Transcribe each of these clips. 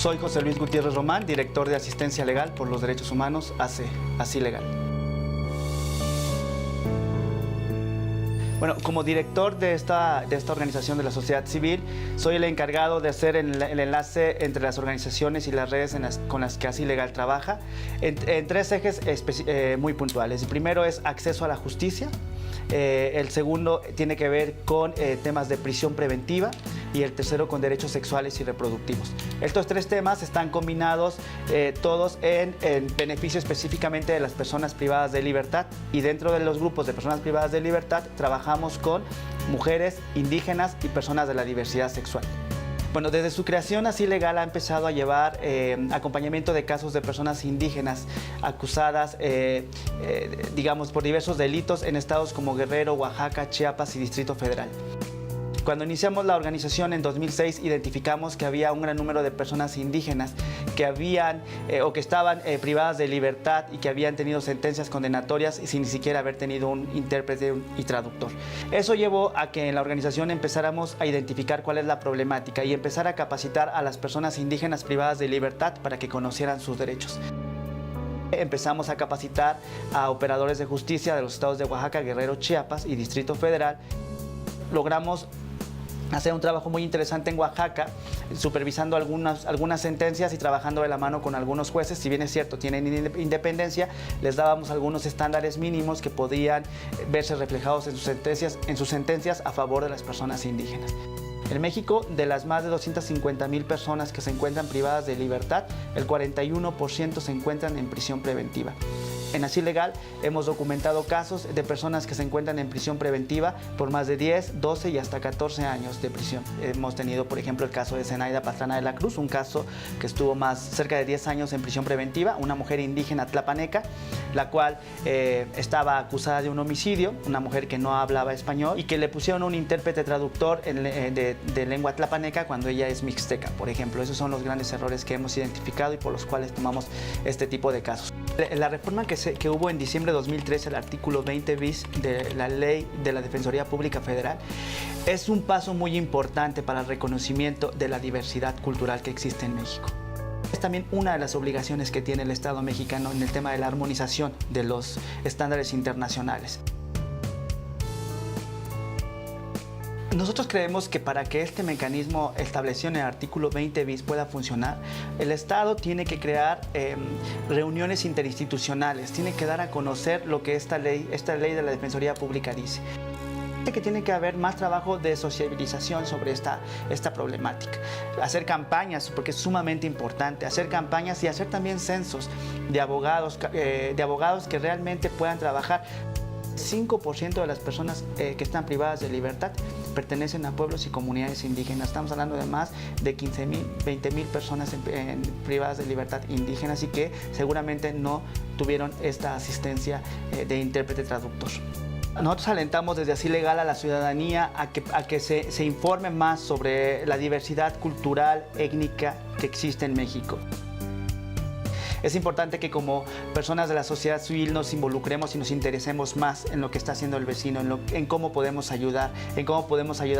Soy José Luis Gutiérrez Román, director de Asistencia Legal por los Derechos Humanos, Así Legal. Bueno, como director de esta organización de la sociedad civil, soy el encargado de hacer el enlace entre las organizaciones y las redes con las que Así Legal trabaja en tres ejes muy puntuales. El primero es acceso a la justicia, el segundo tiene que ver con temas de prisión preventiva y el tercero con derechos sexuales y reproductivos. Estos tres temas están combinados todos en beneficio específicamente de las personas privadas de libertad, y dentro de los grupos de personas privadas de libertad trabajamos con mujeres, indígenas y personas de la diversidad sexual. Bueno, desde su creación, Así Legal ha empezado a llevar acompañamiento de casos de personas indígenas acusadas, digamos, por diversos delitos en estados como Guerrero, Oaxaca, Chiapas y Distrito Federal. Cuando iniciamos la organización en 2006, identificamos que había un gran número de personas indígenas que habían o que estaban privadas de libertad y que habían tenido sentencias condenatorias sin ni siquiera haber tenido un intérprete y traductor. Eso llevó a que en la organización empezáramos a identificar cuál es la problemática y empezar a capacitar a las personas indígenas privadas de libertad para que conocieran sus derechos. Empezamos a capacitar a operadores de justicia de los estados de Oaxaca, Guerrero, Chiapas y Distrito Federal. Logramos hacer un trabajo muy interesante en Oaxaca, supervisando algunas sentencias y trabajando de la mano con algunos jueces. Si bien es cierto, tienen independencia, les dábamos algunos estándares mínimos que podían verse reflejados en sus sentencias a favor de las personas indígenas. En México, de las más de 250,000 personas que se encuentran privadas de libertad, el 41% se encuentran en prisión preventiva. En Así Legal hemos documentado casos de personas que se encuentran en prisión preventiva por más de 10, 12 y hasta 14 años de prisión. Hemos tenido, por ejemplo, el caso de Zenaida Pastrana de la Cruz, un caso que estuvo cerca de 10 años en prisión preventiva, una mujer indígena tlapaneca, la cual estaba acusada de un homicidio, una mujer que no hablaba español y que le pusieron un intérprete traductor de lengua tlapaneca cuando ella es mixteca, por ejemplo. Esos son los grandes errores que hemos identificado y por los cuales tomamos este tipo de casos. La reforma que hubo en diciembre de 2013, el artículo 20 bis de la Ley de la Defensoría Pública Federal, es un paso muy importante para el reconocimiento de la diversidad cultural que existe en México. Es también una de las obligaciones que tiene el Estado mexicano en el tema de la armonización de los estándares internacionales. Nosotros creemos que para que este mecanismo establecido en el artículo 20 bis pueda funcionar, el Estado tiene que crear reuniones interinstitucionales, tiene que dar a conocer lo que esta ley de la Defensoría Pública dice. Que tiene que haber más trabajo de sociabilización sobre esta problemática. Hacer campañas, porque es sumamente importante, hacer campañas y hacer también censos de abogados que realmente puedan trabajar. 5% de las personas que están privadas de libertad pertenecen a pueblos y comunidades indígenas. Estamos hablando de más de 15,000, 20,000 personas privadas de libertad indígenas y que seguramente no tuvieron esta asistencia de intérprete traductor. Nosotros alentamos desde Así Legal a la ciudadanía a que se informe más sobre la diversidad cultural, étnica que existe en México. Es importante que como personas de la sociedad civil nos involucremos y nos interesemos más en lo que está haciendo el vecino, en cómo podemos ayudar,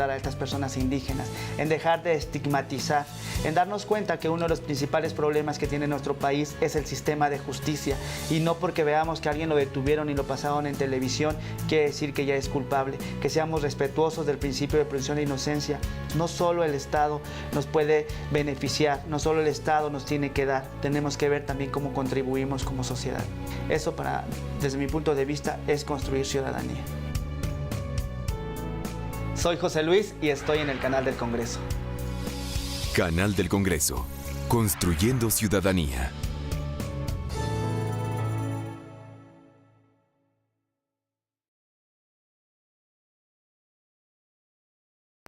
a estas personas indígenas, en dejar de estigmatizar, en darnos cuenta que uno de los principales problemas que tiene nuestro país es el sistema de justicia, y no porque veamos que alguien lo detuvieron y lo pasaron en televisión quiere decir que ya es culpable. Que seamos respetuosos del principio de presunción de inocencia. No solo el Estado nos puede beneficiar, no solo el Estado nos tiene que dar, tenemos que ver también cómo contribuimos como sociedad. Eso, desde mi punto de vista, es construir ciudadanía. Soy José Luis y estoy en el Canal del Congreso. Canal del Congreso, construyendo ciudadanía.